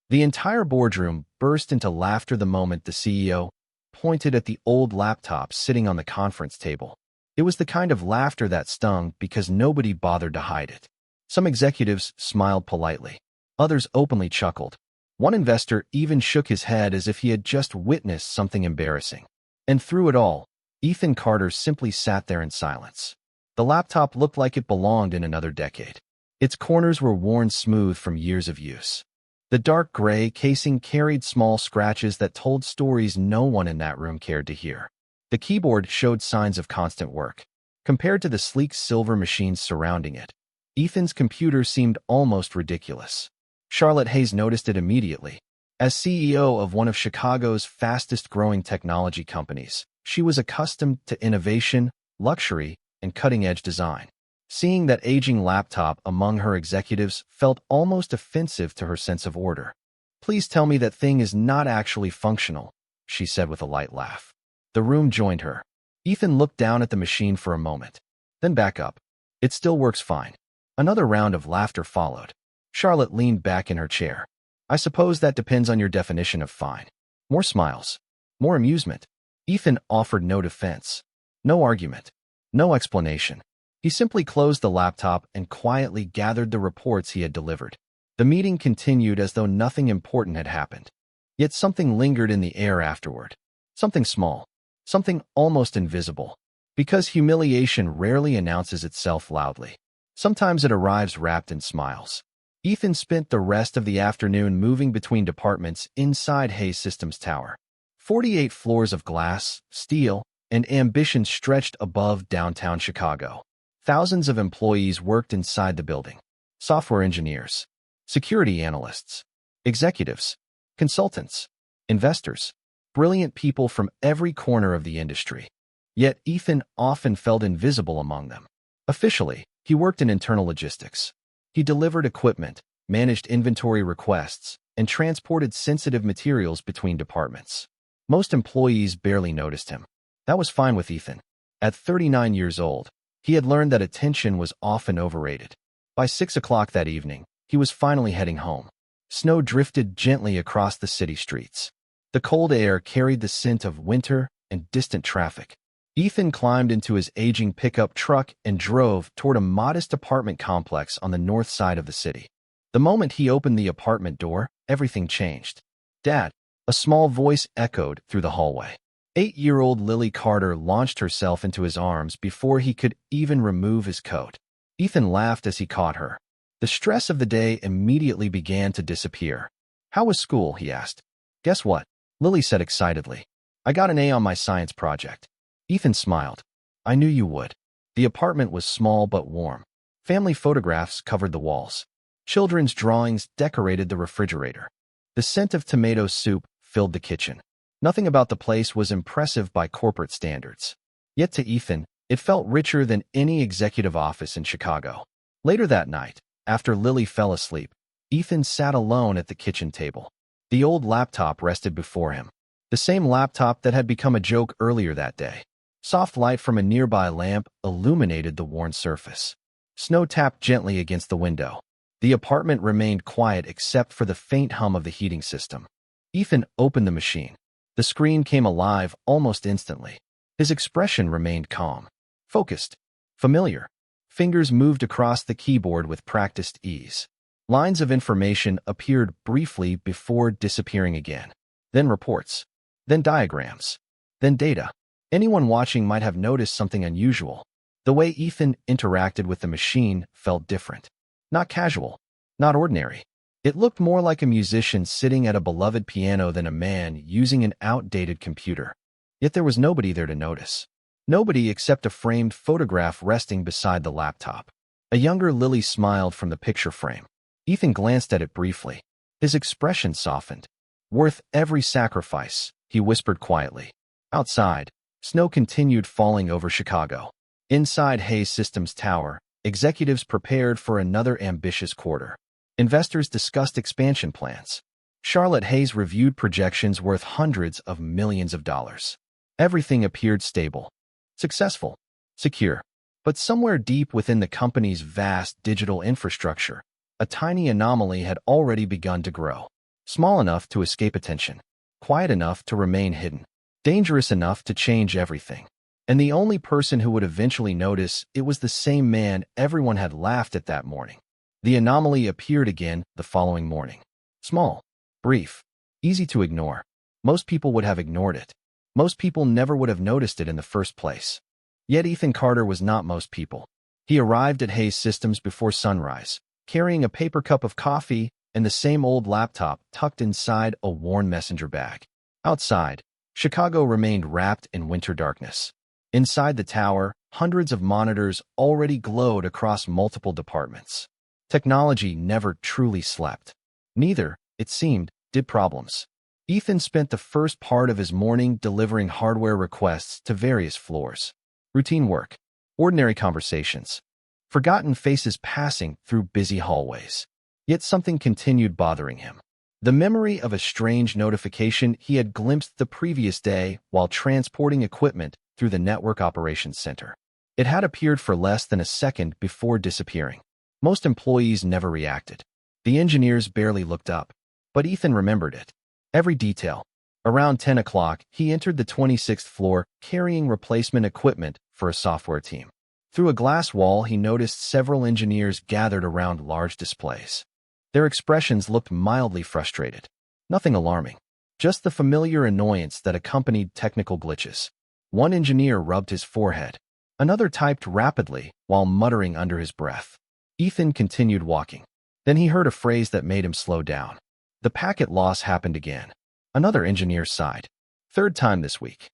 The entire boardroom burst into laughter the moment the CEO pointed at the old laptop sitting on the conference table. It was the kind of laughter that stung because nobody bothered to hide it. Some executives smiled politely. Others openly chuckled. One investor even shook his head as if he had just witnessed something embarrassing. And through it all, Ethan Carter simply sat there in silence. The laptop looked like it belonged in another decade. Its corners were worn smooth from years of use. The dark gray casing carried small scratches that told stories no one in that room cared to hear. The keyboard showed signs of constant work. Compared to the sleek silver machines surrounding it, Ethan's computer seemed almost ridiculous. Charlotte Hayes noticed it immediately. As CEO of one of Chicago's fastest-growing technology companies, she was accustomed to innovation, luxury, and cutting-edge design. Seeing that aging laptop among her executives felt almost offensive to her sense of order. "Please tell me that thing is not actually functional," she said with a light laugh. The room joined her. Ethan looked down at the machine for a moment, then back up. "It still works fine." Another round of laughter followed. Charlotte leaned back in her chair. "I suppose that depends on your definition of fine." More smiles. More amusement. Ethan offered no defense. No argument. No explanation. He simply closed the laptop and quietly gathered the reports he had delivered. The meeting continued as though nothing important had happened. Yet something lingered in the air afterward. Something small. Something almost invisible. Because humiliation rarely announces itself loudly. Sometimes it arrives wrapped in smiles. Ethan spent the rest of the afternoon moving between departments inside Hayes Systems Tower. 48 floors of glass, steel, and ambition stretched above downtown Chicago. Thousands of employees worked inside the building. Software engineers, security analysts, executives, consultants, investors, brilliant people from every corner of the industry. Yet Ethan often felt invisible among them. Officially, he worked in internal logistics. He delivered equipment, managed inventory requests, and transported sensitive materials between departments. Most employees barely noticed him. That was fine with Ethan. At 39 years old, he had learned that attention was often overrated. By 6 o'clock that evening, he was finally heading home. Snow drifted gently across the city streets. The cold air carried the scent of winter and distant traffic. Ethan climbed into his aging pickup truck and drove toward a modest apartment complex on the north side of the city. The moment he opened the apartment door, everything changed. "Dad," a small voice echoed through the hallway. 8-year-old Lily Carter launched herself into his arms before he could even remove his coat. Ethan laughed as he caught her. The stress of the day immediately began to disappear. "How was school?" he asked. "Guess what?" Lily said excitedly. "I got an A on my science project." Ethan smiled. "I knew you would." The apartment was small but warm. Family photographs covered the walls. Children's drawings decorated the refrigerator. The scent of tomato soup filled the kitchen. Nothing about the place was impressive by corporate standards. Yet to Ethan, it felt richer than any executive office in Chicago. Later that night, after Lily fell asleep, Ethan sat alone at the kitchen table. The old laptop rested before him. The same laptop that had become a joke earlier that day. Soft light from a nearby lamp illuminated the worn surface. Snow tapped gently against the window. The apartment remained quiet except for the faint hum of the heating system. Ethan opened the machine. The screen came alive almost instantly. His expression remained calm, focused, familiar. Fingers moved across the keyboard with practiced ease. Lines of information appeared briefly before disappearing again. Then reports. Then diagrams. Then data. Anyone watching might have noticed something unusual. The way Ethan interacted with the machine felt different. Not casual. Not ordinary. It looked more like a musician sitting at a beloved piano than a man using an outdated computer. Yet there was nobody there to notice. Nobody except a framed photograph resting beside the laptop. A younger Lily smiled from the picture frame. Ethan glanced at it briefly. His expression softened. "Worth every sacrifice," he whispered quietly. Outside, snow continued falling over Chicago. Inside Hayes Systems Tower, executives prepared for another ambitious quarter. Investors discussed expansion plans. Charlotte Hayes reviewed projections worth hundreds of millions of dollars. Everything appeared stable, successful, secure. But somewhere deep within the company's vast digital infrastructure, a tiny anomaly had already begun to grow. Small enough to escape attention, quiet enough to remain hidden, dangerous enough to change everything. And the only person who would eventually notice it was the same man everyone had laughed at that morning. The anomaly appeared again the following morning. Small, brief, easy to ignore. Most people would have ignored it. Most people never would have noticed it in the first place. Yet Ethan Carter was not most people. He arrived at Hayes Systems before sunrise, carrying a paper cup of coffee and the same old laptop tucked inside a worn messenger bag. Outside, Chicago remained wrapped in winter darkness. Inside the tower, hundreds of monitors already glowed across multiple departments. Technology never truly slept. Neither, it seemed, did problems. Ethan spent the first part of his morning delivering hardware requests to various floors. Routine work, ordinary conversations, forgotten faces passing through busy hallways. Yet something continued bothering him. The memory of a strange notification he had glimpsed the previous day while transporting equipment through the Network Operations Center. It had appeared for less than a second before disappearing. Most employees never reacted. The engineers barely looked up. But Ethan remembered it. Every detail. Around 10 o'clock, he entered the 26th floor carrying replacement equipment for a software team. Through a glass wall, he noticed several engineers gathered around large displays. Their expressions looked mildly frustrated. Nothing alarming. Just the familiar annoyance that accompanied technical glitches. One engineer rubbed his forehead. Another typed rapidly while muttering under his breath. Ethan continued walking. Then he heard a phrase that made him slow down. The packet loss happened again. Another engineer sighed. Third time this week.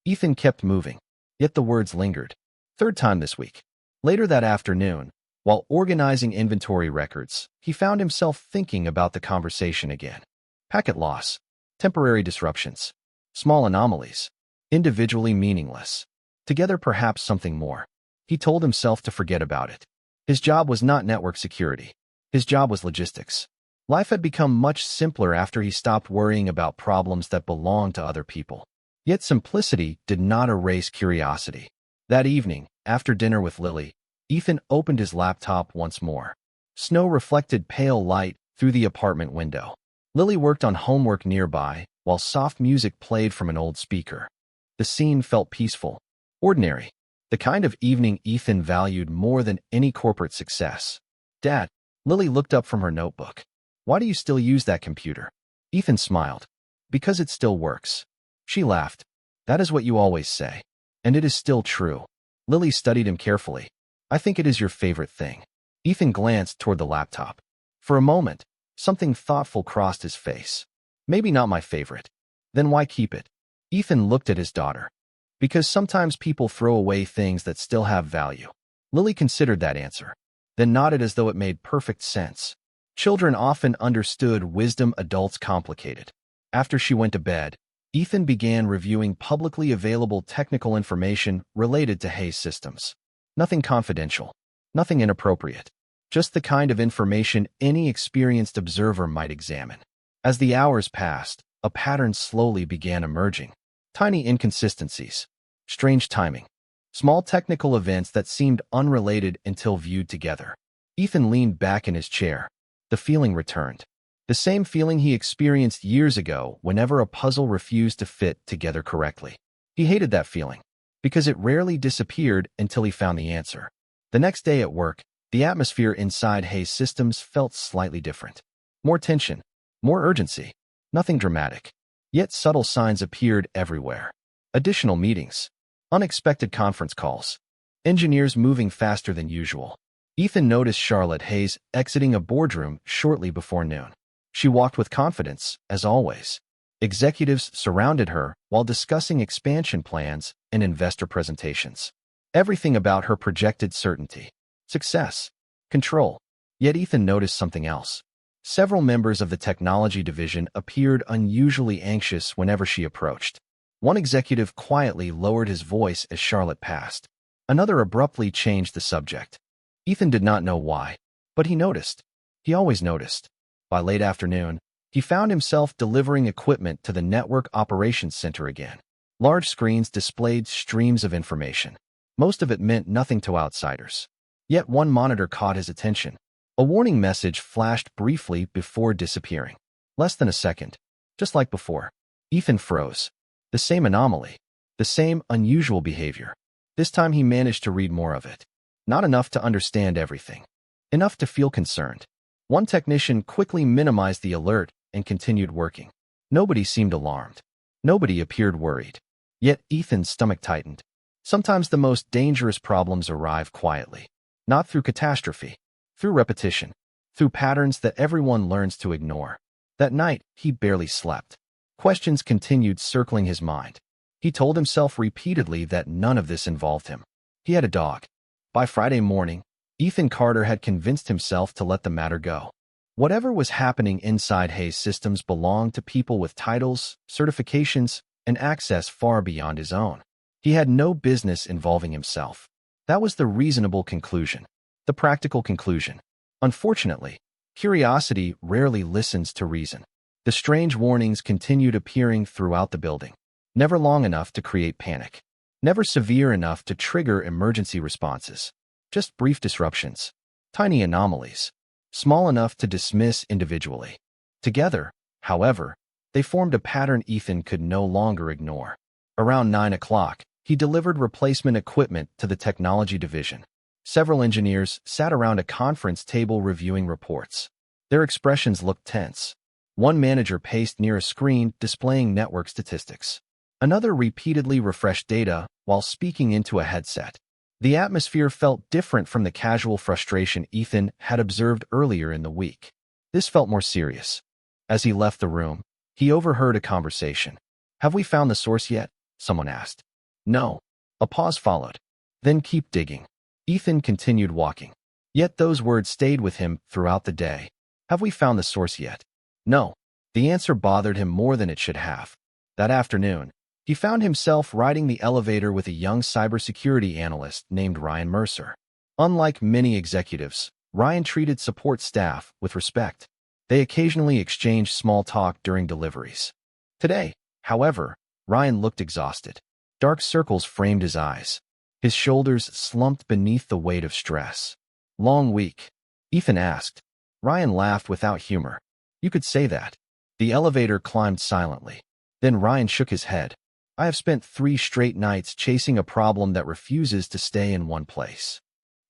Ethan kept moving, yet the words lingered. Third time this week. Later that afternoon, while organizing inventory records, he found himself thinking about the conversation again. Packet loss, temporary disruptions, small anomalies, individually meaningless. Together perhaps something more. He told himself to forget about it. His job was not network security. His job was logistics. Life had become much simpler after he stopped worrying about problems that belonged to other people. Yet simplicity did not erase curiosity. That evening, after dinner with Lily, Ethan opened his laptop once more. Snow reflected pale light through the apartment window. Lily worked on homework nearby, while soft music played from an old speaker. The scene felt peaceful, ordinary, the kind of evening Ethan valued more than any corporate success. Dad, Lily looked up from her notebook. Why do you still use that computer? Ethan smiled. Because it still works. She laughed. That is what you always say. And it is still true. Lily studied him carefully. I think it is your favorite thing. Ethan glanced toward the laptop. For a moment, something thoughtful crossed his face. Maybe not my favorite. Then why keep it? Ethan looked at his daughter. Because sometimes people throw away things that still have value. Lily considered that answer, then nodded as though it made perfect sense. Children often understood wisdom adults complicated. After she went to bed, Ethan began reviewing publicly available technical information related to Hayes Systems. Nothing confidential, nothing inappropriate, just the kind of information any experienced observer might examine. As the hours passed, a pattern slowly began emerging. Tiny inconsistencies, strange timing, small technical events that seemed unrelated until viewed together. Ethan leaned back in his chair. The feeling returned. The same feeling he experienced years ago whenever a puzzle refused to fit together correctly. He hated that feeling, because it rarely disappeared until he found the answer. The next day at work, the atmosphere inside Hayes Systems felt slightly different. More tension, more urgency, nothing dramatic. Yet subtle signs appeared everywhere. Additional meetings, unexpected conference calls, engineers moving faster than usual. Ethan noticed Charlotte Hayes exiting a boardroom shortly before noon. She walked with confidence, as always. Executives surrounded her while discussing expansion plans and investor presentations. Everything about her projected certainty, success, control. Yet Ethan noticed something else. Several members of the technology division appeared unusually anxious whenever she approached. One executive quietly lowered his voice as Charlotte passed. Another abruptly changed the subject. Ethan did not know why, but he noticed. He always noticed. By late afternoon, he found himself delivering equipment to the Network Operations Center again. Large screens displayed streams of information. Most of it meant nothing to outsiders. Yet one monitor caught his attention. A warning message flashed briefly before disappearing. Less than a second. Just like before. Ethan froze. The same anomaly. The same unusual behavior. This time he managed to read more of it. Not enough to understand everything. Enough to feel concerned. One technician quickly minimized the alert and continued working. Nobody seemed alarmed. Nobody appeared worried. Yet Ethan's stomach tightened. Sometimes the most dangerous problems arrive quietly. Not through catastrophe. Through repetition. Through patterns that everyone learns to ignore. That night, he barely slept. Questions continued circling his mind. He told himself repeatedly that none of this involved him. He had a dog. By Friday morning, Ethan Carter had convinced himself to let the matter go. Whatever was happening inside Hayes Systems belonged to people with titles, certifications, and access far beyond his own. He had no business involving himself. That was the reasonable conclusion. The practical conclusion. Unfortunately, curiosity rarely listens to reason. The strange warnings continued appearing throughout the building. Never long enough to create panic. Never severe enough to trigger emergency responses. Just brief disruptions. Tiny anomalies. Small enough to dismiss individually. Together, however, they formed a pattern Ethan could no longer ignore. Around 9 o'clock, he delivered replacement equipment to the technology division. Several engineers sat around a conference table reviewing reports. Their expressions looked tense. One manager paced near a screen displaying network statistics. Another repeatedly refreshed data while speaking into a headset. The atmosphere felt different from the casual frustration Ethan had observed earlier in the week. This felt more serious. As he left the room, he overheard a conversation. "Have we found the source yet?" someone asked. "No." A pause followed. "Then keep digging." Ethan continued walking. Yet those words stayed with him throughout the day. "Have we found the source yet?" No. The answer bothered him more than it should have. That afternoon, he found himself riding the elevator with a young cybersecurity analyst named Ryan Mercer. Unlike many executives, Ryan treated support staff with respect. They occasionally exchanged small talk during deliveries. Today, however, Ryan looked exhausted. Dark circles framed his eyes. His shoulders slumped beneath the weight of stress. "Long week?" Ethan asked. Ryan laughed without humor. "You could say that." The elevator climbed silently. Then Ryan shook his head. "I have spent 3 straight nights chasing a problem that refuses to stay in one place."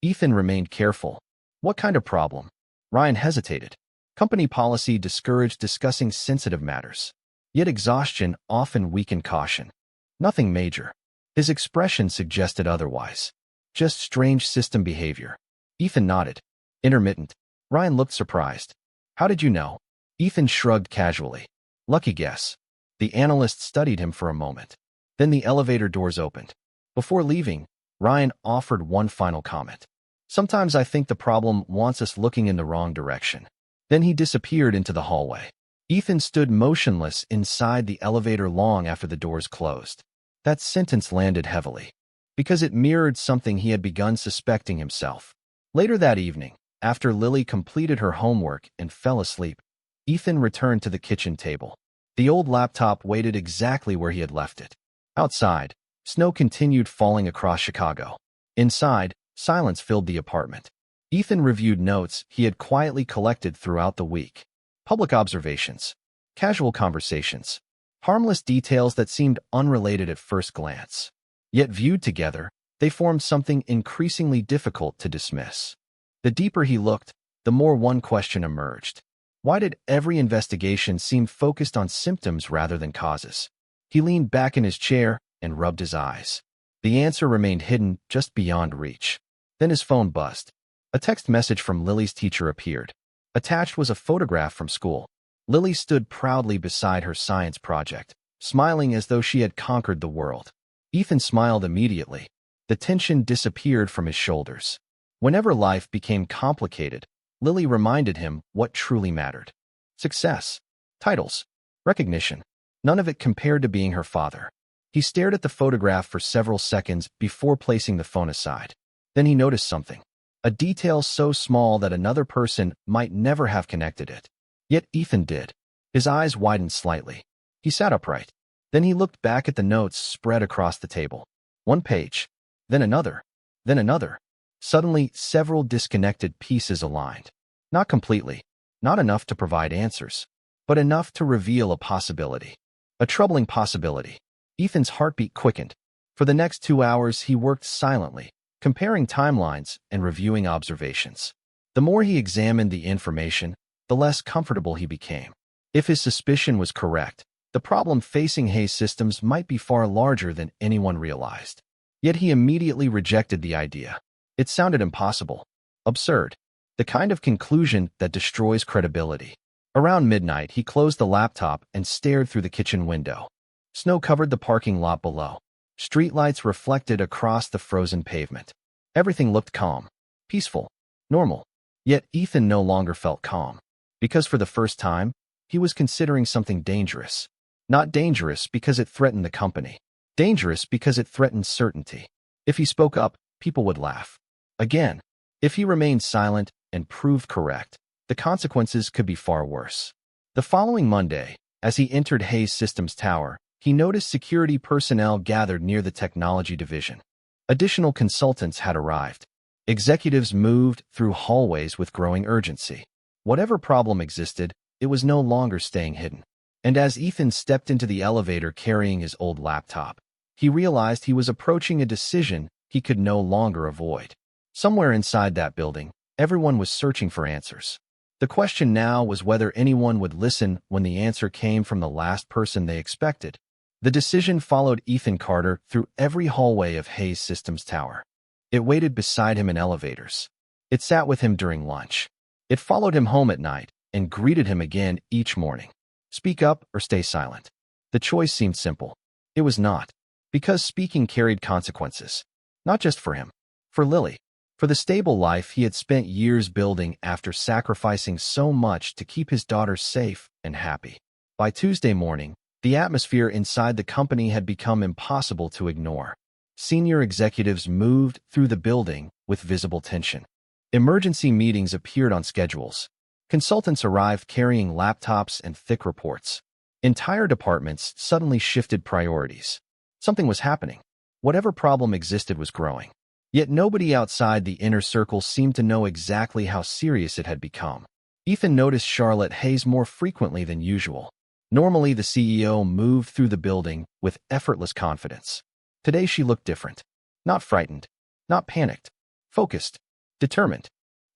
Ethan remained careful. "What kind of problem?" Ryan hesitated. Company policy discouraged discussing sensitive matters. Yet exhaustion often weakened caution. "Nothing major." His expression suggested otherwise. "Just strange system behavior." Ethan nodded. "Intermittent." Ryan looked surprised. "How did you know?" Ethan shrugged casually. "Lucky guess." The analyst studied him for a moment. Then the elevator doors opened. Before leaving, Ryan offered one final comment. "Sometimes I think the problem wants us looking in the wrong direction." Then he disappeared into the hallway. Ethan stood motionless inside the elevator long after the doors closed. That sentence landed heavily, because it mirrored something he had begun suspecting himself. Later that evening, after Lily completed her homework and fell asleep, Ethan returned to the kitchen table. The old laptop waited exactly where he had left it. Outside, snow continued falling across Chicago. Inside, silence filled the apartment. Ethan reviewed notes he had quietly collected throughout the week. Public observations, casual conversations, harmless details that seemed unrelated at first glance. Yet viewed together, they formed something increasingly difficult to dismiss. The deeper he looked, the more one question emerged. Why did every investigation seem focused on symptoms rather than causes? He leaned back in his chair and rubbed his eyes. The answer remained hidden just beyond reach. Then his phone buzzed. A text message from Lily's teacher appeared. Attached was a photograph from school. Lily stood proudly beside her science project, smiling as though she had conquered the world. Ethan smiled immediately. The tension disappeared from his shoulders. Whenever life became complicated, Lily reminded him what truly mattered. Success, titles, recognition. None of it compared to being her father. He stared at the photograph for several seconds before placing the phone aside. Then he noticed something. A detail so small that another person might never have connected it. Yet Ethan did. His eyes widened slightly. He sat upright. Then he looked back at the notes spread across the table. One page, then another, then another. Suddenly, several disconnected pieces aligned. Not completely. Not enough to provide answers. but enough to reveal a possibility. A troubling possibility. Ethan's heartbeat quickened. For the next 2 hours, he worked silently, comparing timelines and reviewing observations. The more he examined the information, the less comfortable he became. If his suspicion was correct, the problem facing Hayes Systems might be far larger than anyone realized. Yet he immediately rejected the idea. It sounded impossible, absurd, the kind of conclusion that destroys credibility. Around midnight, he closed the laptop and stared through the kitchen window. Snow covered the parking lot below. Streetlights reflected across the frozen pavement. Everything looked calm, peaceful, normal. Yet Ethan no longer felt calm, because for the first time, he was considering something dangerous. Not dangerous because it threatened the company. Dangerous because it threatened certainty. If he spoke up, people would laugh. Again, if he remained silent and proved correct, the consequences could be far worse. The following Monday, as he entered Hayes Systems Tower, he noticed security personnel gathered near the technology division. Additional consultants had arrived. Executives moved through hallways with growing urgency. Whatever problem existed, it was no longer staying hidden. And as Ethan stepped into the elevator carrying his old laptop, he realized he was approaching a decision he could no longer avoid. Somewhere inside that building, everyone was searching for answers. The question now was whether anyone would listen when the answer came from the last person they expected. The decision followed Ethan Carter through every hallway of Hayes Systems Tower. It waited beside him in elevators. It sat with him during lunch. It followed him home at night and greeted him again each morning. Speak up or stay silent. The choice seemed simple. It was not, because speaking carried consequences. Not just for him, for Lily, for the stable life he had spent years building after sacrificing so much to keep his daughter safe and happy. By Tuesday morning, the atmosphere inside the company had become impossible to ignore. Senior executives moved through the building with visible tension. Emergency meetings appeared on schedules. Consultants arrived carrying laptops and thick reports. Entire departments suddenly shifted priorities. Something was happening. Whatever problem existed was growing. Yet nobody outside the inner circle seemed to know exactly how serious it had become. Ethan noticed Charlotte Hayes more frequently than usual. Normally, the CEO moved through the building with effortless confidence. Today she looked different. Not frightened, not panicked, focused, determined.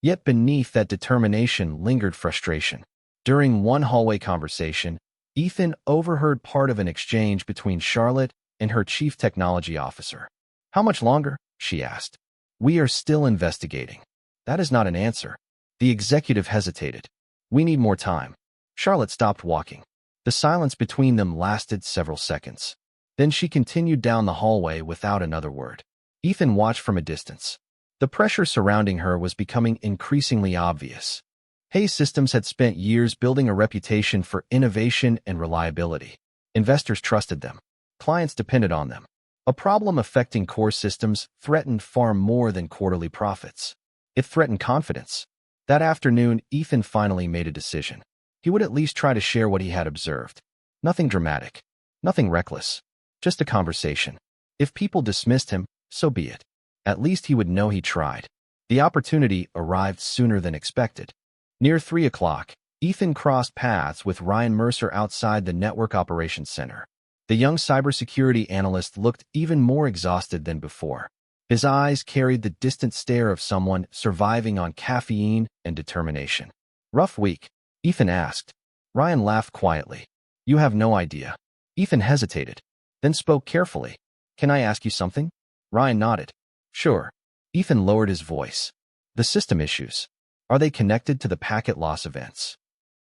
Yet beneath that determination lingered frustration. During one hallway conversation, Ethan overheard part of an exchange between Charlotte and her chief technology officer. "How much longer?" she asked. "We are still investigating." "That is not an answer." The executive hesitated. "We need more time." Charlotte stopped walking. The silence between them lasted several seconds. Then she continued down the hallway without another word. Ethan watched from a distance. The pressure surrounding her was becoming increasingly obvious. Hayes Systems had spent years building a reputation for innovation and reliability. Investors trusted them. Clients depended on them. A problem affecting core systems threatened far more than quarterly profits. It threatened confidence. That afternoon, Ethan finally made a decision. He would at least try to share what he had observed. Nothing dramatic. Nothing reckless. Just a conversation. If people dismissed him, so be it. At least he would know he tried. The opportunity arrived sooner than expected. Near 3 o'clock, Ethan crossed paths with Ryan Mercer outside the Network Operations Center. The young cybersecurity analyst looked even more exhausted than before. His eyes carried the distant stare of someone surviving on caffeine and determination. "Rough week?" Ethan asked. Ryan laughed quietly. "You have no idea." Ethan hesitated, then spoke carefully. "Can I ask you something?" Ryan nodded. "Sure." Ethan lowered his voice. "The system issues. Are they connected to the packet loss events?"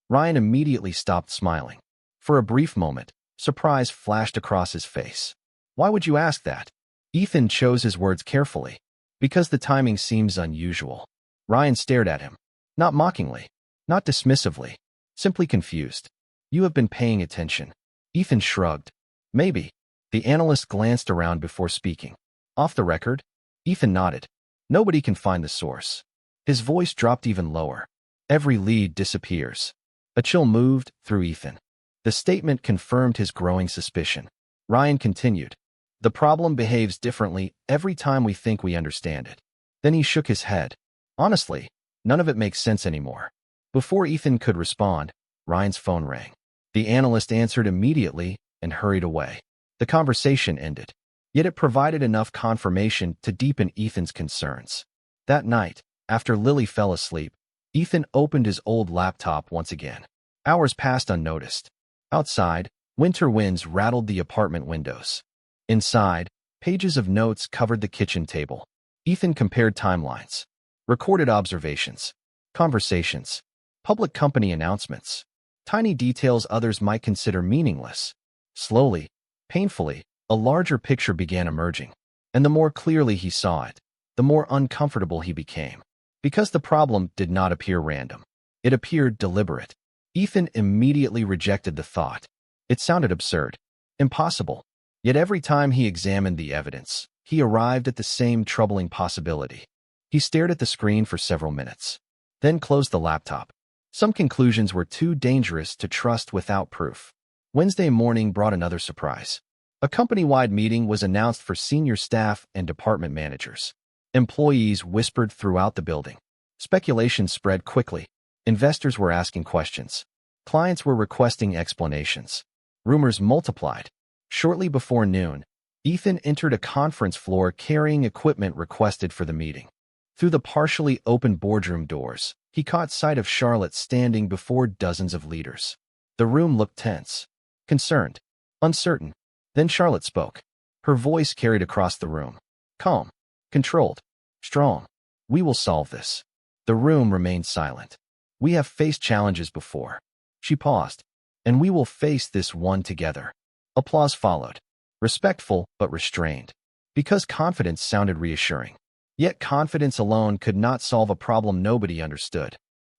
Ryan immediately stopped smiling. For a brief moment, surprise flashed across his face. "Why would you ask that?" Ethan chose his words carefully. "Because the timing seems unusual." Ryan stared at him. Not mockingly, not dismissively, simply confused. "You have been paying attention." Ethan shrugged. "Maybe." The analyst glanced around before speaking. "Off the record?" Ethan nodded. "Nobody can find the source." His voice dropped even lower. "Every lead disappears." A chill moved through Ethan. The statement confirmed his growing suspicion. Ryan continued. "The problem behaves differently every time we think we understand it." Then he shook his head. "Honestly, none of it makes sense anymore." Before Ethan could respond, Ryan's phone rang. The analyst answered immediately and hurried away. The conversation ended, yet it provided enough confirmation to deepen Ethan's concerns. That night, after Lily fell asleep, Ethan opened his old laptop once again. Hours passed unnoticed. Outside, winter winds rattled the apartment windows. Inside, pages of notes covered the kitchen table. Ethan compared timelines, recorded observations, conversations, public company announcements, tiny details others might consider meaningless. Slowly, painfully, a larger picture began emerging, and the more clearly he saw it, the more uncomfortable he became. Because the problem did not appear random. It appeared deliberate. Ethan immediately rejected the thought. It sounded absurd, impossible. Yet every time he examined the evidence, he arrived at the same troubling possibility. He stared at the screen for several minutes, then closed the laptop. Some conclusions were too dangerous to trust without proof. Wednesday morning brought another surprise. A company-wide meeting was announced for senior staff and department managers. Employees whispered throughout the building. Speculation spread quickly. Investors were asking questions. Clients were requesting explanations. Rumors multiplied. Shortly before noon, Ethan entered a conference floor carrying equipment requested for the meeting. Through the partially open boardroom doors, he caught sight of Charlotte standing before dozens of leaders. The room looked tense, concerned, uncertain. Then Charlotte spoke. Her voice carried across the room. Calm, controlled, strong. We will solve this. The room remained silent. We have faced challenges before. She paused. And we will face this one together. Applause followed. Respectful but restrained. Because confidence sounded reassuring. Yet confidence alone could not solve a problem nobody understood.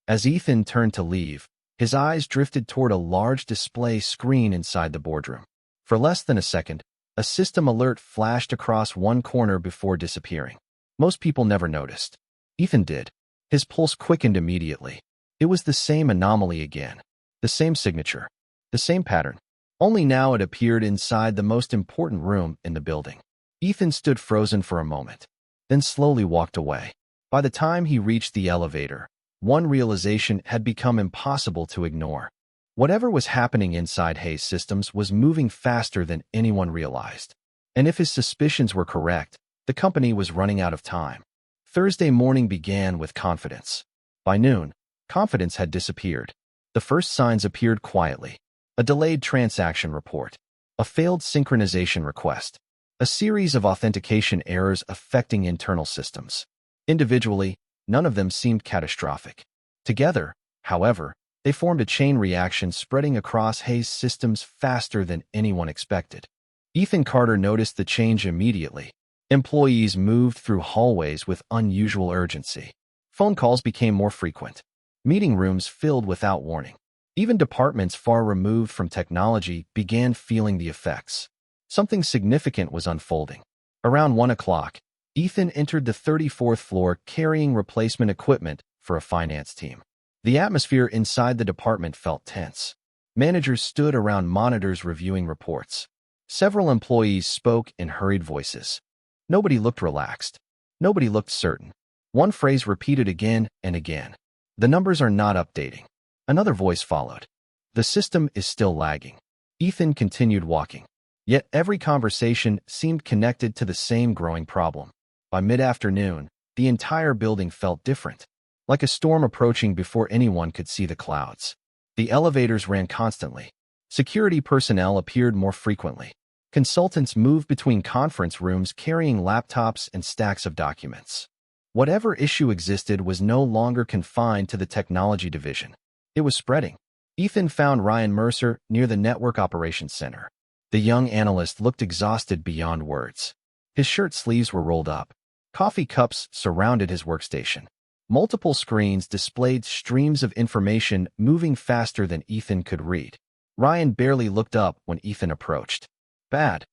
As Ethan turned to leave, his eyes drifted toward a large display screen inside the boardroom. For less than a second, a system alert flashed across one corner before disappearing. Most people never noticed. Ethan did. His pulse quickened immediately. It was the same anomaly again. The same signature. The same pattern. Only now it appeared inside the most important room in the building. Ethan stood frozen for a moment, then slowly walked away. By the time he reached the elevator, one realization had become impossible to ignore. Whatever was happening inside Hayes Systems was moving faster than anyone realized. And if his suspicions were correct, the company was running out of time. Thursday morning began with confidence. By noon, confidence had disappeared. The first signs appeared quietly. A delayed transaction report, a failed synchronization request, a series of authentication errors affecting internal systems. Individually, none of them seemed catastrophic. Together, however, they formed a chain reaction spreading across Hayes Systems faster than anyone expected. Ethan Carter noticed the change immediately. Employees moved through hallways with unusual urgency. Phone calls became more frequent. Meeting rooms filled without warning. Even departments far removed from technology began feeling the effects. Something significant was unfolding. Around 1 o'clock, Ethan entered the 34th floor carrying replacement equipment for a finance team. The atmosphere inside the department felt tense. Managers stood around monitors reviewing reports. Several employees spoke in hurried voices. Nobody looked relaxed. Nobody looked certain. One phrase repeated again and again. The numbers are not updating. Another voice followed. The system is still lagging. Ethan continued walking. Yet every conversation seemed connected to the same growing problem. By mid-afternoon, the entire building felt different, like a storm approaching before anyone could see the clouds. The elevators ran constantly. Security personnel appeared more frequently. Consultants moved between conference rooms carrying laptops and stacks of documents. Whatever issue existed was no longer confined to the technology division. It was spreading. Ethan found Ryan Mercer near the Network Operations Center. The young analyst looked exhausted beyond words. His shirt sleeves were rolled up. Coffee cups surrounded his workstation. Multiple screens displayed streams of information moving faster than Ethan could read. Ryan barely looked up when Ethan approached. Bad?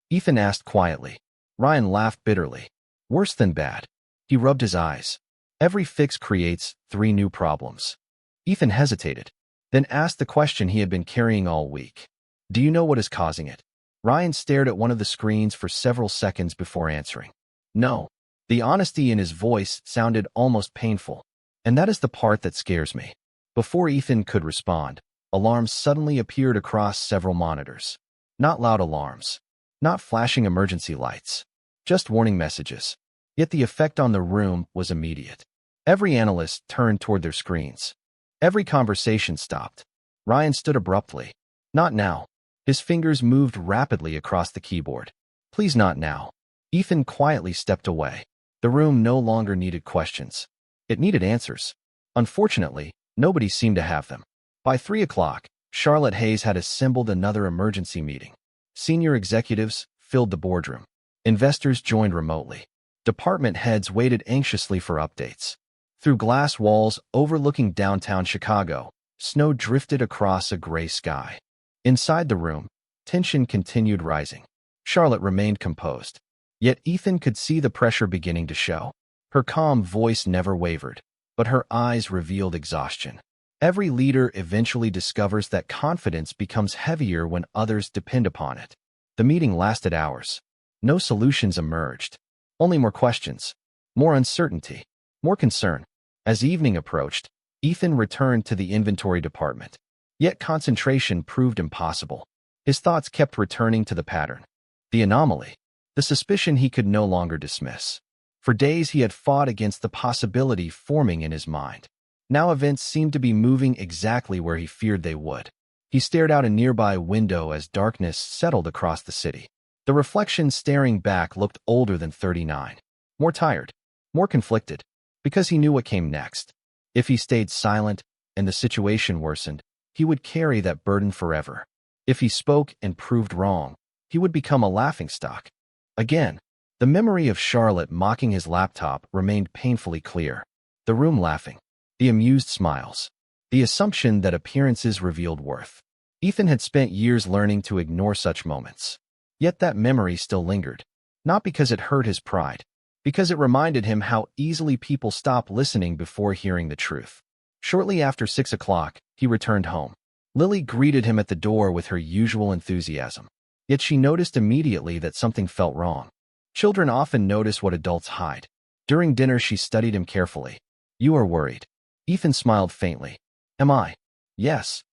Ethan asked quietly. Ryan laughed bitterly. Worse than bad. He rubbed his eyes. Every fix creates 3 new problems. Ethan hesitated, then asked the question he had been carrying all week. Do you know what is causing it? Ryan stared at one of the screens for several seconds before answering. No. The honesty in his voice sounded almost painful. And that is the part that scares me. Before Ethan could respond, Alarms suddenly appeared across several monitors. Not loud alarms. Not flashing emergency lights. Just warning messages. Yet the effect on the room was immediate. Every analyst turned toward their screens. Every conversation stopped. Ryan stood abruptly. Not now. His fingers moved rapidly across the keyboard. Please not now. Ethan quietly stepped away. The room no longer needed questions. It needed answers. Unfortunately, nobody seemed to have them. By 3 o'clock, Charlotte Hayes had assembled another emergency meeting. Senior executives filled the boardroom. Investors joined remotely. Department heads waited anxiously for updates. Through glass walls overlooking downtown Chicago, snow drifted across a gray sky. Inside the room, tension continued rising. Charlotte remained composed. Yet Ethan could see the pressure beginning to show. Her calm voice never wavered, but her eyes revealed exhaustion. Every leader eventually discovers that confidence becomes heavier when others depend upon it. The meeting lasted hours. No solutions emerged. Only more questions, more uncertainty, more concern. As evening approached, Ethan returned to the inventory department. Yet concentration proved impossible. His thoughts kept returning to the pattern, the anomaly, the suspicion he could no longer dismiss. For days he had fought against the possibility forming in his mind. Now events seemed to be moving exactly where he feared they would. He stared out a nearby window as darkness settled across the city. The reflection staring back looked older than 39. More tired, more conflicted, because he knew what came next. If he stayed silent and the situation worsened, he would carry that burden forever. If he spoke and proved wrong, he would become a laughingstock. Again, the memory of Charlotte mocking his laptop remained painfully clear. The room laughing, the amused smiles, the assumption that appearances revealed worth. Ethan had spent years learning to ignore such moments. Yet that memory still lingered, not because it hurt his pride, because it reminded him how easily people stop listening before hearing the truth. Shortly after 6 o'clock, he returned home. Lily greeted him at the door with her usual enthusiasm. Yet she noticed immediately that something felt wrong. Children often notice what adults hide. During dinner, she studied him carefully. You are worried. Ethan smiled faintly. Am I? Yes.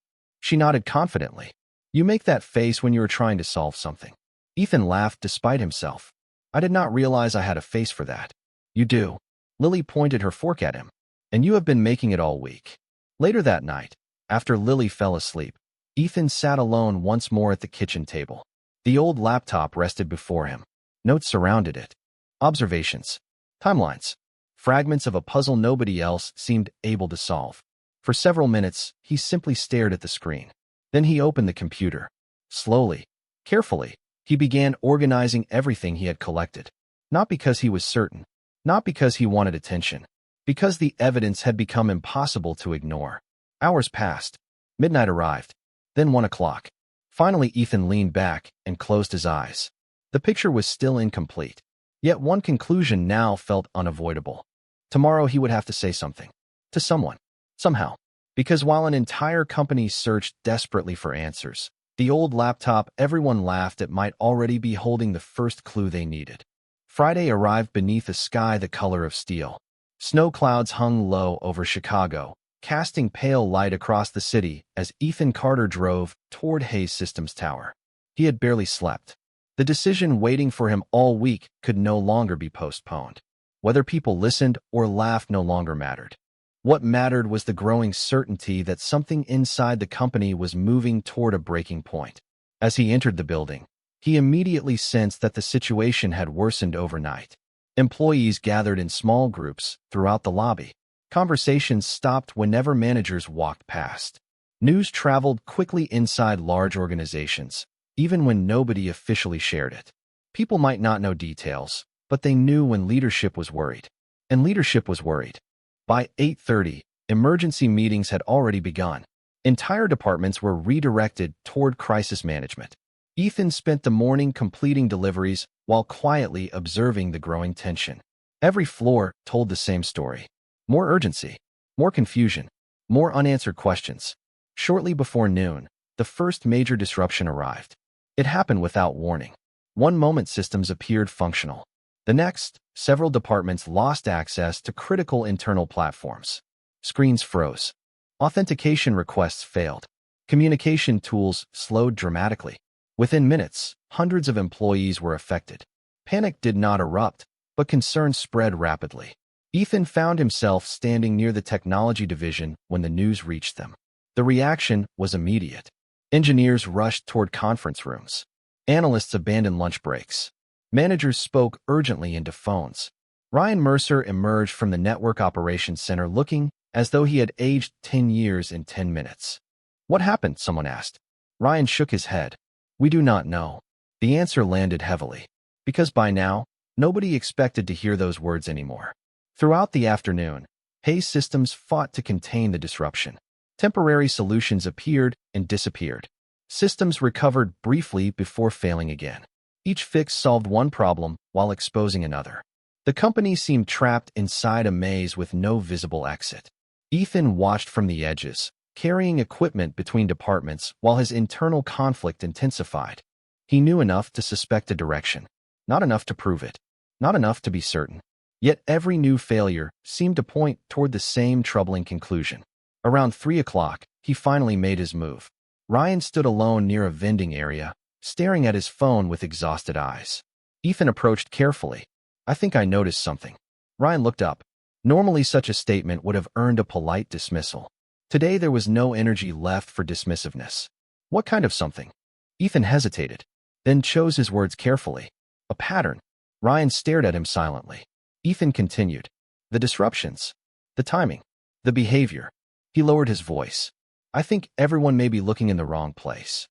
She nodded confidently. You make that face when you are trying to solve something. Ethan laughed despite himself. I did not realize I had a face for that. You do. Lily pointed her fork at him. And you have been making it all week. Later that night, after Lily fell asleep, Ethan sat alone once more at the kitchen table. The old laptop rested before him. Notes surrounded it. Observations. Timelines. Fragments of a puzzle nobody else seemed able to solve. For several minutes, he simply stared at the screen. Then he opened the computer. Slowly, carefully, he began organizing everything he had collected. Not because he was certain, not because he wanted attention, because the evidence had become impossible to ignore. Hours passed. Midnight arrived. Then 1 o'clock. Finally, Ethan leaned back and closed his eyes. The picture was still incomplete. Yet one conclusion now felt unavoidable. Tomorrow he would have to say something. To someone. Somehow. Because while an entire company searched desperately for answers, the old laptop everyone laughed at might already be holding the first clue they needed. Friday arrived beneath a sky the color of steel. Snow clouds hung low over Chicago, casting pale light across the city as Ethan Carter drove toward Hayes Systems Tower. He had barely slept. The decision waiting for him all week could no longer be postponed. Whether people listened or laughed no longer mattered. What mattered was the growing certainty that something inside the company was moving toward a breaking point. As he entered the building, he immediately sensed that the situation had worsened overnight. Employees gathered in small groups throughout the lobby. Conversations stopped whenever managers walked past. News traveled quickly inside large organizations, even when nobody officially shared it. People might not know details, but they knew when leadership was worried. And leadership was worried. By 8:30, emergency meetings had already begun. Entire departments were redirected toward crisis management. Ethan spent the morning completing deliveries while quietly observing the growing tension. Every floor told the same story. More urgency, more confusion, more unanswered questions. Shortly before noon, the first major disruption arrived. It happened without warning. One moment systems appeared functional. The next, several departments lost access to critical internal platforms. Screens froze. Authentication requests failed. Communication tools slowed dramatically. Within minutes, hundreds of employees were affected. Panic did not erupt, but concern spread rapidly. Ethan found himself standing near the technology division when the news reached them. The reaction was immediate. Engineers rushed toward conference rooms. Analysts abandoned lunch breaks. Managers spoke urgently into phones. Ryan Mercer emerged from the Network Operations Center looking as though he had aged 10 years in 10 minutes. "What happened?" someone asked. Ryan shook his head. "We do not know." The answer landed heavily, because by now, nobody expected to hear those words anymore. Throughout the afternoon, Hayes Systems fought to contain the disruption. Temporary solutions appeared and disappeared. Systems recovered briefly before failing again. Each fix solved one problem while exposing another. The company seemed trapped inside a maze with no visible exit. Ethan watched from the edges, carrying equipment between departments while his internal conflict intensified. He knew enough to suspect a direction, not enough to prove it, not enough to be certain. Yet every new failure seemed to point toward the same troubling conclusion. Around 3 o'clock, he finally made his move. Ryan stood alone near a vending area, staring at his phone with exhausted eyes. Ethan approached carefully. "I think I noticed something." Ryan looked up. Normally such a statement would have earned a polite dismissal. Today there was no energy left for dismissiveness. "What kind of something?" Ethan hesitated, then chose his words carefully. "A pattern." Ryan stared at him silently. Ethan continued. "The disruptions. The timing. The behavior." He lowered his voice. "I think everyone may be looking in the wrong place."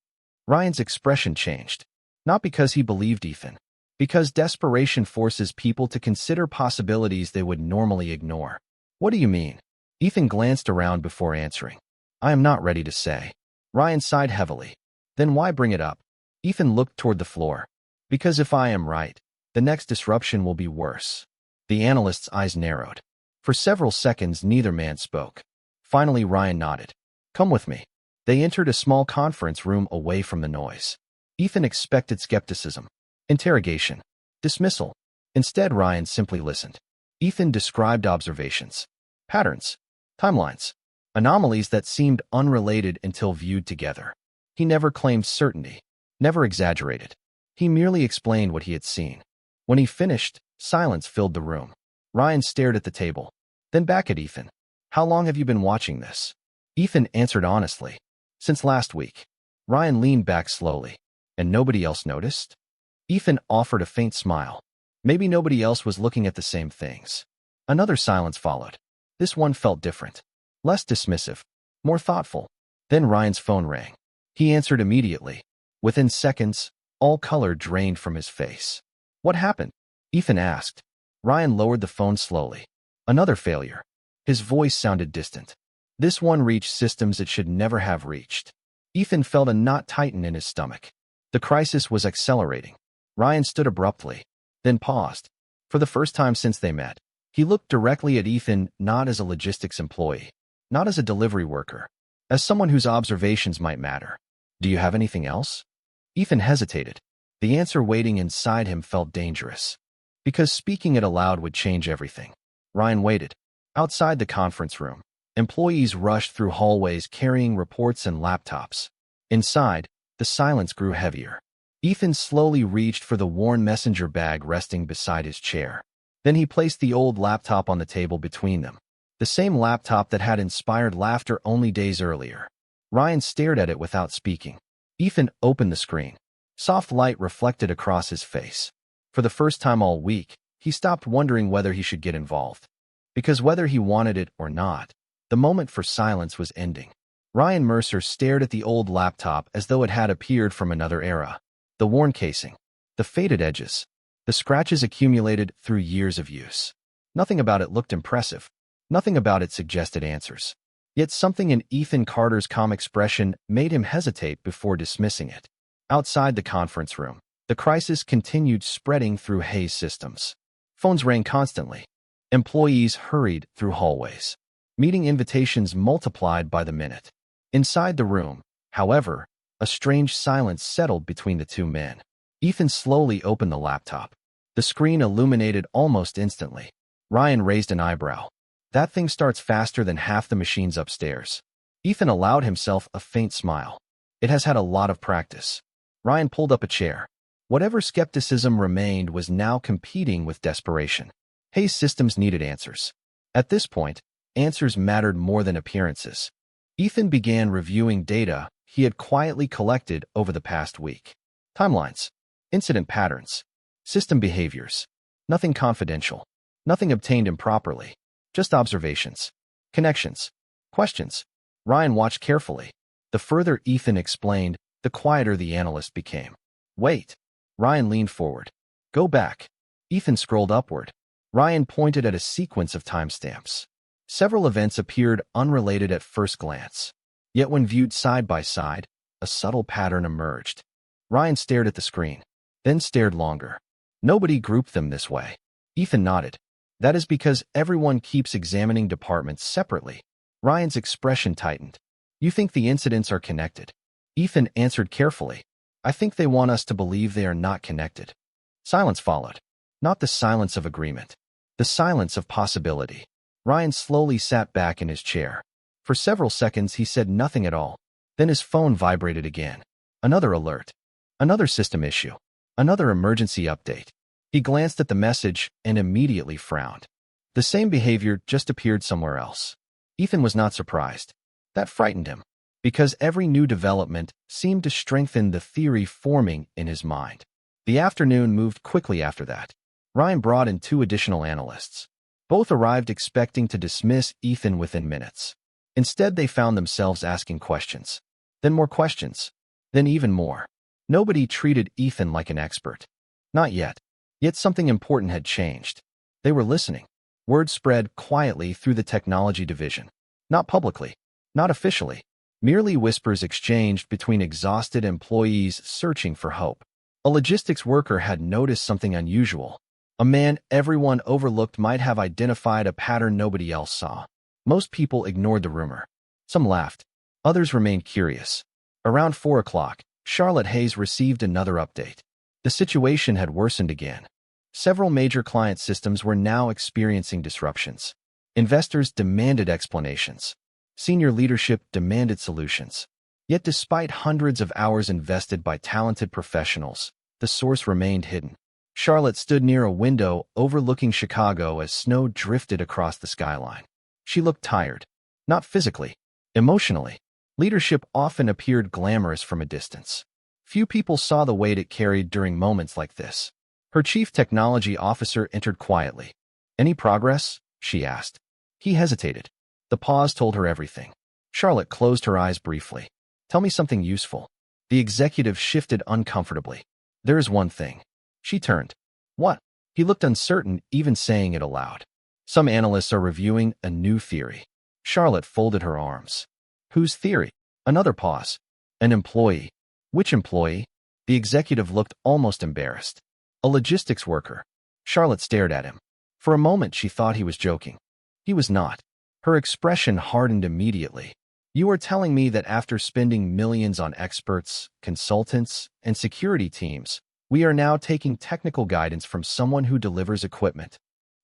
Ryan's expression changed. Not because he believed Ethan, because desperation forces people to consider possibilities they would normally ignore. "What do you mean?" Ethan glanced around before answering. "I am not ready to say." Ryan sighed heavily. "Then why bring it up?" Ethan looked toward the floor. "Because if I am right, the next disruption will be worse." The analyst's eyes narrowed. For several seconds, neither man spoke. Finally, Ryan nodded. "Come with me." They entered a small conference room away from the noise. Ethan expected skepticism, interrogation, dismissal. Instead, Ryan simply listened. Ethan described observations, patterns, timelines, anomalies that seemed unrelated until viewed together. He never claimed certainty, never exaggerated. He merely explained what he had seen. When he finished, silence filled the room. Ryan stared at the table, then back at Ethan. "How long have you been watching this?" Ethan answered honestly. "Since last week." Ryan leaned back slowly. "And nobody else noticed?" Ethan offered a faint smile. Maybe nobody else was looking at the same things. Another silence followed. This one felt different. Less dismissive. More thoughtful. Then Ryan's phone rang. He answered immediately. Within seconds, all color drained from his face. "What happened?" Ethan asked. Ryan lowered the phone slowly. "Another failure." His voice sounded distant. This one reached systems it should never have reached. Ethan felt a knot tighten in his stomach. The crisis was accelerating. Ryan stood abruptly, then paused. For the first time since they met, he looked directly at Ethan, not as a logistics employee, not as a delivery worker, as someone whose observations might matter. "Do you have anything else?" Ethan hesitated. The answer waiting inside him felt dangerous, because speaking it aloud would change everything. Ryan waited. Outside the conference room, employees rushed through hallways carrying reports and laptops. Inside, the silence grew heavier. Ethan slowly reached for the worn messenger bag resting beside his chair. Then he placed the old laptop on the table between them, the same laptop that had inspired laughter only days earlier. Ryan stared at it without speaking. Ethan opened the screen. Soft light reflected across his face. For the first time all week, he stopped wondering whether he should get involved. Because whether he wanted it or not, the moment for silence was ending. Ryan Mercer stared at the old laptop as though it had appeared from another era. The worn casing, the faded edges, the scratches accumulated through years of use. Nothing about it looked impressive. Nothing about it suggested answers. Yet something in Ethan Carter's calm expression made him hesitate before dismissing it. Outside the conference room, the crisis continued spreading through Hayes Systems. Phones rang constantly. Employees hurried through hallways. Meeting invitations multiplied by the minute. Inside the room, however, a strange silence settled between the two men. Ethan slowly opened the laptop. The screen illuminated almost instantly. Ryan raised an eyebrow. "That thing starts faster than half the machines upstairs." Ethan allowed himself a faint smile. It has had a lot of practice. Ryan pulled up a chair. Whatever skepticism remained was now competing with desperation. Hayes' systems needed answers. At this point, answers mattered more than appearances. Ethan began reviewing data he had quietly collected over the past week. Timelines, incident patterns, system behaviors. Nothing confidential. Nothing obtained improperly. Just observations. Connections. Questions. Ryan watched carefully. The further Ethan explained, the quieter the analyst became. Wait. Ryan leaned forward. Go back. Ethan scrolled upward. Ryan pointed at a sequence of timestamps. Several events appeared unrelated at first glance. Yet when viewed side by side, a subtle pattern emerged. Ryan stared at the screen, then stared longer. Nobody grouped them this way. Ethan nodded. That is because everyone keeps examining departments separately. Ryan's expression tightened. You think the incidents are connected? Ethan answered carefully. I think they want us to believe they are not connected. Silence followed. Not the silence of agreement. The silence of possibility. Ryan slowly sat back in his chair. For several seconds he said nothing at all. Then his phone vibrated again. Another alert. Another system issue. Another emergency update. He glanced at the message and immediately frowned. The same behavior just appeared somewhere else. Ethan was not surprised. That frightened him, because every new development seemed to strengthen the theory forming in his mind. The afternoon moved quickly after that. Ryan brought in 2 additional analysts. Both arrived expecting to dismiss Ethan within minutes. Instead, they found themselves asking questions. Then more questions. Then even more. Nobody treated Ethan like an expert. Not yet. Yet something important had changed. They were listening. Word spread quietly through the technology division. Not publicly. Not officially. Merely whispers exchanged between exhausted employees searching for hope. A logistics worker had noticed something unusual. A man everyone overlooked might have identified a pattern nobody else saw. Most people ignored the rumor. Some laughed. Others remained curious. Around 4 o'clock, Charlotte Hayes received another update. The situation had worsened again. Several major client systems were now experiencing disruptions. Investors demanded explanations. Senior leadership demanded solutions. Yet despite hundreds of hours invested by talented professionals, the source remained hidden. Charlotte stood near a window overlooking Chicago as snow drifted across the skyline. She looked tired. Not physically, emotionally. Leadership often appeared glamorous from a distance. Few people saw the weight it carried during moments like this. Her chief technology officer entered quietly. Any progress? She asked. He hesitated. The pause told her everything. Charlotte closed her eyes briefly. Tell me something useful. The executive shifted uncomfortably. There is one thing. She turned. What? He looked uncertain, even saying it aloud. Some analysts are reviewing a new theory. Charlotte folded her arms. Whose theory? Another pause. An employee. Which employee? The executive looked almost embarrassed. A logistics worker. Charlotte stared at him. For a moment she thought he was joking. He was not. Her expression hardened immediately. You are telling me that after spending millions on experts, consultants, and security teams, we are now taking technical guidance from someone who delivers equipment?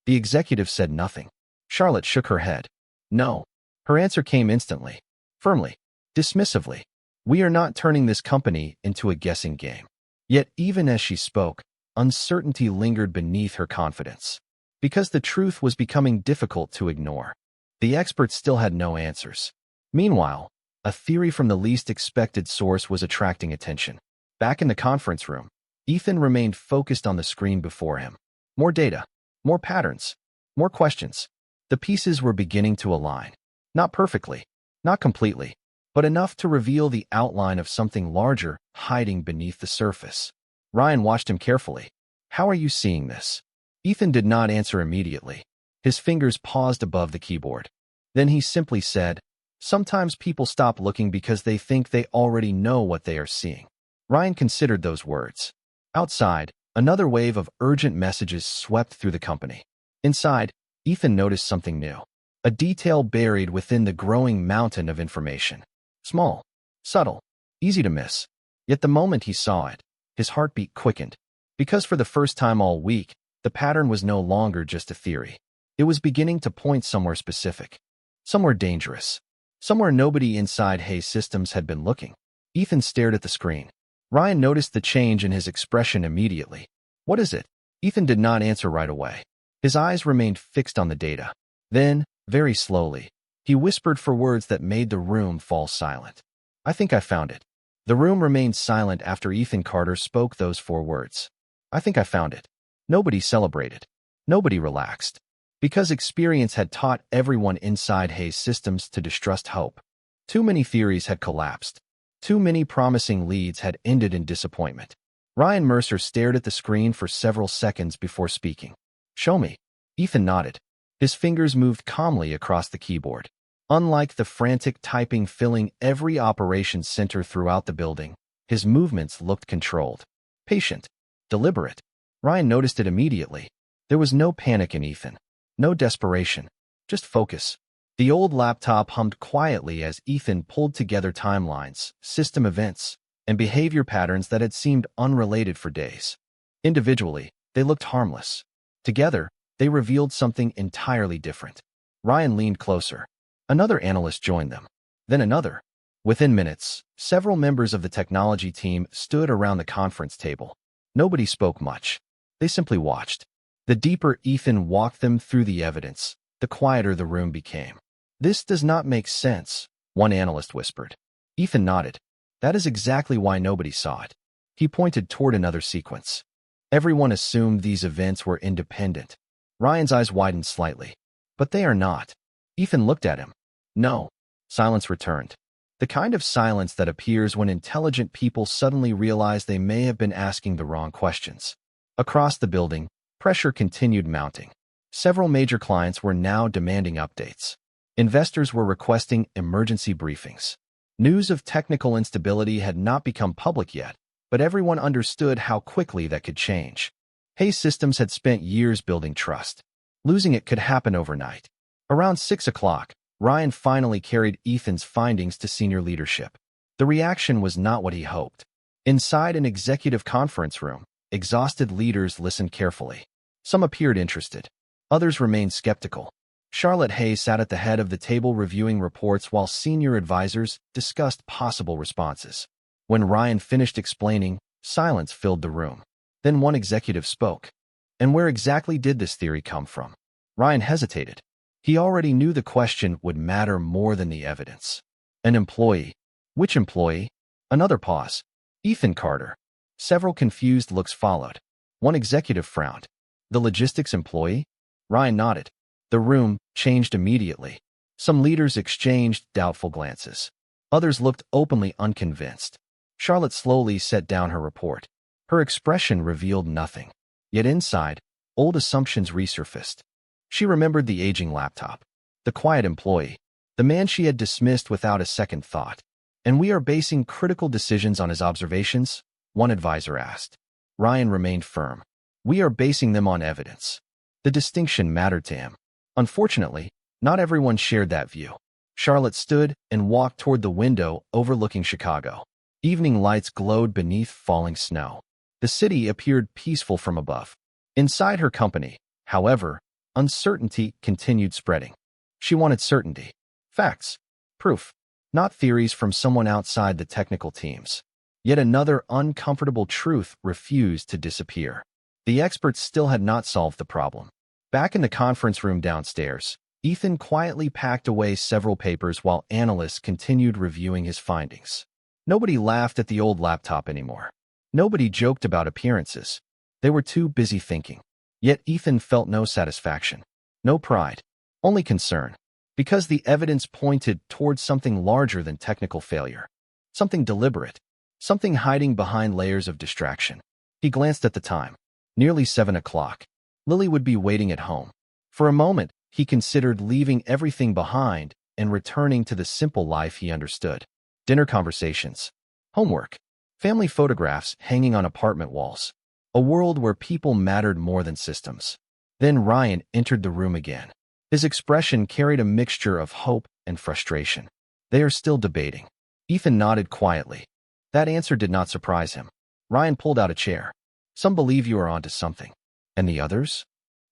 The executive said nothing. Charlotte shook her head. No. Her answer came instantly. Firmly. Dismissively. We are not turning this company into a guessing game. Yet even as she spoke, uncertainty lingered beneath her confidence. Because the truth was becoming difficult to ignore. The experts still had no answers. Meanwhile, a theory from the least expected source was attracting attention. Back in the conference room, Ethan remained focused on the screen before him. More data, more patterns, more questions. The pieces were beginning to align. Not perfectly, not completely, but enough to reveal the outline of something larger hiding beneath the surface. Ryan watched him carefully. How are you seeing this? Ethan did not answer immediately. His fingers paused above the keyboard. Then he simply said, Sometimes people stop looking because they think they already know what they are seeing. Ryan considered those words. Outside, another wave of urgent messages swept through the company. Inside, Ethan noticed something new. A detail buried within the growing mountain of information. Small, subtle, easy to miss. Yet the moment he saw it, his heartbeat quickened. Because for the first time all week, the pattern was no longer just a theory. It was beginning to point somewhere specific. Somewhere dangerous. somewhere nobody inside Hayes Systems had been looking. Ethan stared at the screen. Ryan noticed the change in his expression immediately. "What is it?" Ethan did not answer right away. His eyes remained fixed on the data. Then, very slowly, he whispered for words that made the room fall silent. "I think I found it." The room remained silent after Ethan Carter spoke those 4 words. "I think I found it." Nobody celebrated. Nobody relaxed. Because experience had taught everyone inside Hayes Systems to distrust hope. Too many theories had collapsed. Too many promising leads had ended in disappointment. Ryan Mercer stared at the screen for several seconds before speaking. "Show me." Ethan nodded. His fingers moved calmly across the keyboard. Unlike the frantic typing filling every operations center throughout the building, his movements looked controlled, patient, deliberate. Ryan noticed it immediately. There was no panic in Ethan, no desperation, just focus. The old laptop hummed quietly as Ethan pulled together timelines, system events, and behavior patterns that had seemed unrelated for days. Individually, they looked harmless. Together, they revealed something entirely different. Ryan leaned closer. Another analyst joined them. Then another. Within minutes, several members of the technology team stood around the conference table. Nobody spoke much. They simply watched. The deeper Ethan walked them through the evidence, the quieter the room became. "This does not make sense," one analyst whispered. Ethan nodded. "That is exactly why nobody saw it." He pointed toward another sequence. Everyone assumed these events were independent. Ryan's eyes widened slightly. "But they are not." Ethan looked at him. "No." Silence returned. The kind of silence that appears when intelligent people suddenly realize they may have been asking the wrong questions. Across the building, pressure continued mounting. Several major clients were now demanding updates. Investors were requesting emergency briefings. News of technical instability had not become public yet, but everyone understood how quickly that could change. Hayes Systems had spent years building trust. Losing it could happen overnight. Around 6 o'clock, Ryan finally carried Ethan's findings to senior leadership. The reaction was not what he hoped. Inside an executive conference room, exhausted leaders listened carefully. Some appeared interested. Others remained skeptical. Charlotte Hayes sat at the head of the table reviewing reports while senior advisors discussed possible responses. When Ryan finished explaining, silence filled the room. Then one executive spoke. "And where exactly did this theory come from?" Ryan hesitated. He already knew the question would matter more than the evidence. "An employee." "Which employee?" Another pause. "Ethan Carter." Several confused looks followed. One executive frowned. "The logistics employee?" Ryan nodded. The room changed immediately. Some leaders exchanged doubtful glances. Others looked openly unconvinced. Charlotte slowly set down her report. Her expression revealed nothing. Yet inside, old assumptions resurfaced. She remembered the aging laptop, the quiet employee, the man she had dismissed without a second thought. "And we are basing critical decisions on his observations?" one advisor asked. Ryan remained firm. "We are basing them on evidence." The distinction mattered to him. Unfortunately, not everyone shared that view. Charlotte stood and walked toward the window overlooking Chicago. Evening lights glowed beneath falling snow. The city appeared peaceful from above. Inside her company, however, uncertainty continued spreading. She wanted certainty. Facts. Proof. Not theories from someone outside the technical teams. Yet another uncomfortable truth refused to disappear. The experts still had not solved the problem. Back in the conference room downstairs, Ethan quietly packed away several papers while analysts continued reviewing his findings. Nobody laughed at the old laptop anymore. Nobody joked about appearances. They were too busy thinking. Yet Ethan felt no satisfaction, no pride, only concern, because the evidence pointed towards something larger than technical failure, something deliberate, something hiding behind layers of distraction. He glanced at the time. Nearly 7 o'clock. Lily would be waiting at home. For a moment, he considered leaving everything behind and returning to the simple life he understood. Dinner conversations, homework, family photographs hanging on apartment walls. A world where people mattered more than systems. Then Ryan entered the room again. His expression carried a mixture of hope and frustration. "They are still debating." Ethan nodded quietly. That answer did not surprise him. Ryan pulled out a chair. "Some believe you are onto something. And the others?"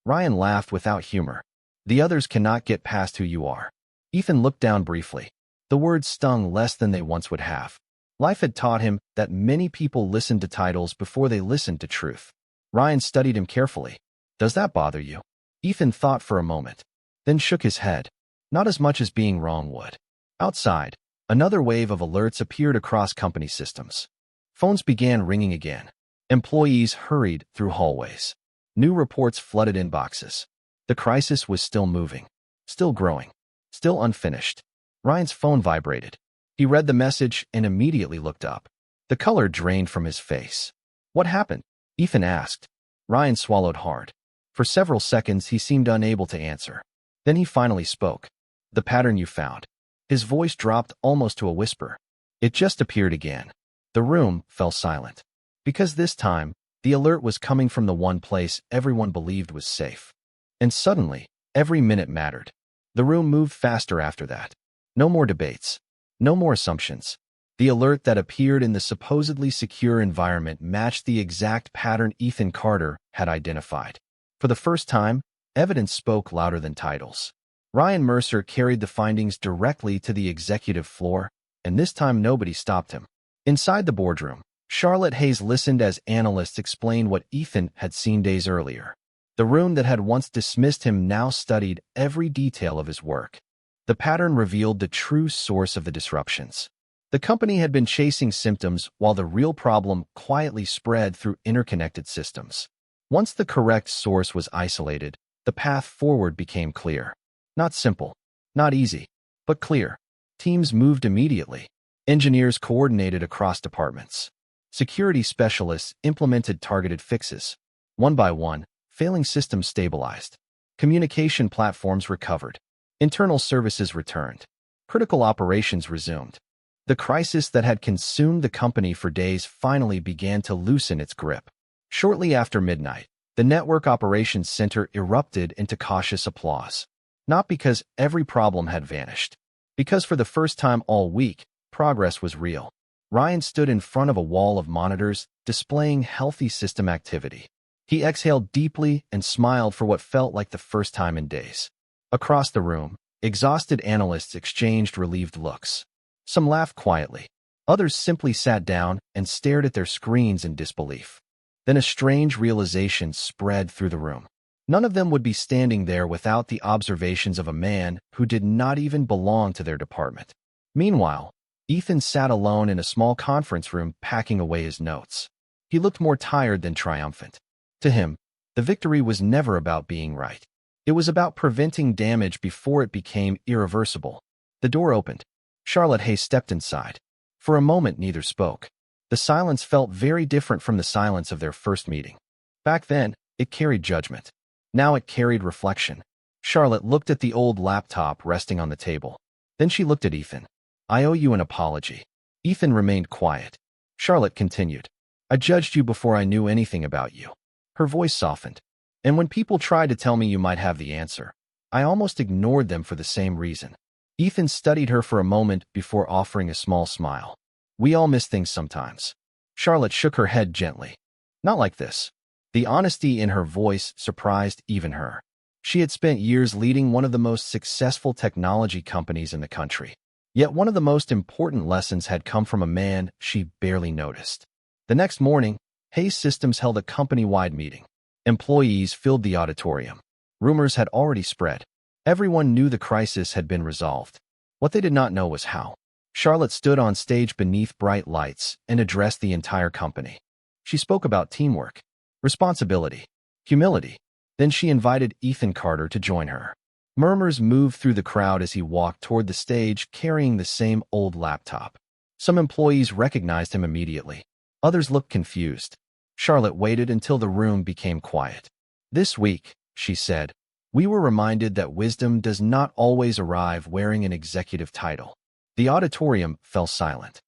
Ryan laughed without humor. "The others cannot get past who you are." Ethan looked down briefly. The words stung less than they once would have. Life had taught him that many people listened to titles before they listened to truth. Ryan studied him carefully. Does that bother you? Ethan thought for a moment, then shook his head. Not as much as being wrong would. Outside, another wave of alerts appeared across company systems. Phones began ringing again. Employees hurried through hallways. New reports flooded inboxes. The crisis was still moving, still growing, still unfinished. Ryan's phone vibrated. He read the message and immediately looked up. The color drained from his face. What happened? Ethan asked. Ryan swallowed hard. For several seconds, he seemed unable to answer. Then he finally spoke. The pattern you found. His voice dropped almost to a whisper. It just appeared again. The room fell silent. Because this time, the alert was coming from the one place everyone believed was safe. And suddenly, every minute mattered. The room moved faster after that. No more debates. No more assumptions. The alert that appeared in the supposedly secure environment matched the exact pattern Ethan Carter had identified. For the first time, evidence spoke louder than titles. Ryan Mercer carried the findings directly to the executive floor, and this time nobody stopped him. Inside the boardroom, Charlotte Hayes listened as analysts explained what Ethan had seen days earlier. The room that had once dismissed him now studied every detail of his work. The pattern revealed the true source of the disruptions. The company had been chasing symptoms while the real problem quietly spread through interconnected systems. Once the correct source was isolated, the path forward became clear. Not simple, not easy, but clear. Teams moved immediately. Engineers coordinated across departments. Security specialists implemented targeted fixes. One by one, failing systems stabilized. Communication platforms recovered. Internal services returned. Critical operations resumed. The crisis that had consumed the company for days finally began to loosen its grip. Shortly after midnight, the Network Operations Center erupted into cautious applause. Not because every problem had vanished. Because for the first time all week, progress was real. Ryan stood in front of a wall of monitors, displaying healthy system activity. He exhaled deeply and smiled for what felt like the first time in days. Across the room, exhausted analysts exchanged relieved looks. Some laughed quietly. Others simply sat down and stared at their screens in disbelief. Then a strange realization spread through the room. None of them would be standing there without the observations of a man who did not even belong to their department. Meanwhile, Ethan sat alone in a small conference room packing away his notes. He looked more tired than triumphant. To him, the victory was never about being right. It was about preventing damage before it became irreversible. The door opened. Charlotte Hayes stepped inside. For a moment, neither spoke. The silence felt very different from the silence of their first meeting. Back then, it carried judgment. Now it carried reflection. Charlotte looked at the old laptop resting on the table. Then she looked at Ethan. I owe you an apology. Ethan remained quiet. Charlotte continued. I judged you before I knew anything about you. Her voice softened. And when people tried to tell me you might have the answer, I almost ignored them for the same reason. Ethan studied her for a moment before offering a small smile. We all miss things sometimes. Charlotte shook her head gently. Not like this. The honesty in her voice surprised even her. She had spent years leading one of the most successful technology companies in the country. Yet one of the most important lessons had come from a man she barely noticed. The next morning, Hayes Systems held a company-wide meeting. Employees filled the auditorium. Rumors had already spread. Everyone knew the crisis had been resolved. What they did not know was how. Charlotte stood on stage beneath bright lights and addressed the entire company. She spoke about teamwork, responsibility, humility. Then she invited Ethan Carter to join her. Murmurs moved through the crowd as he walked toward the stage carrying the same old laptop. Some employees recognized him immediately. Others looked confused. Charlotte waited until the room became quiet. This week, she said, we were reminded that wisdom does not always arrive wearing an executive title. The auditorium fell silent.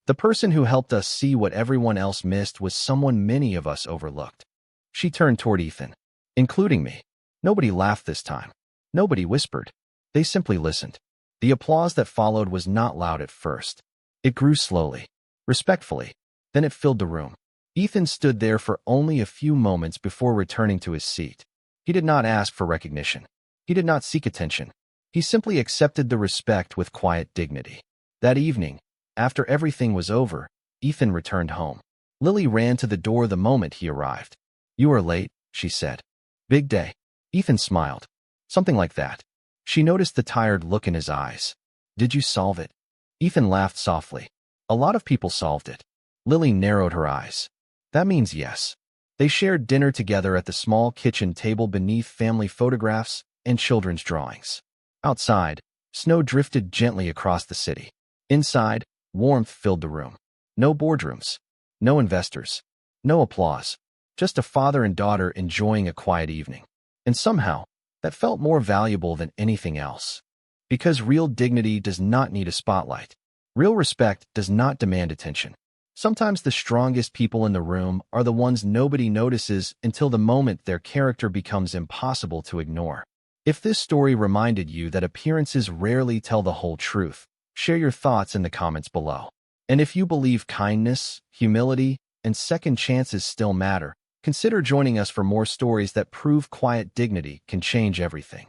The person who helped us see what everyone else missed was someone many of us overlooked. She turned toward Ethan, including me. Nobody laughed this time. Nobody whispered. They simply listened. The applause that followed was not loud at first. It grew slowly, respectfully. Then it filled the room. Ethan stood there for only a few moments before returning to his seat. He did not ask for recognition. He did not seek attention. He simply accepted the respect with quiet dignity. That evening, after everything was over, Ethan returned home. Lily ran to the door the moment he arrived. "You are late," she said. "Big day." Ethan smiled. "Something like that." She noticed the tired look in his eyes. "Did you solve it?" Ethan laughed softly. "A lot of people solved it." Lily narrowed her eyes. "That means yes." They shared dinner together at the small kitchen table beneath family photographs and children's drawings. Outside, snow drifted gently across the city. Inside, warmth filled the room. No boardrooms. No investors. No applause. Just a father and daughter enjoying a quiet evening. And somehow, that felt more valuable than anything else. Because real dignity does not need a spotlight. Real respect does not demand attention. Sometimes the strongest people in the room are the ones nobody notices until the moment their character becomes impossible to ignore. If this story reminded you that appearances rarely tell the whole truth, share your thoughts in the comments below. And if you believe kindness, humility, and second chances still matter, consider joining us for more stories that prove quiet dignity can change everything.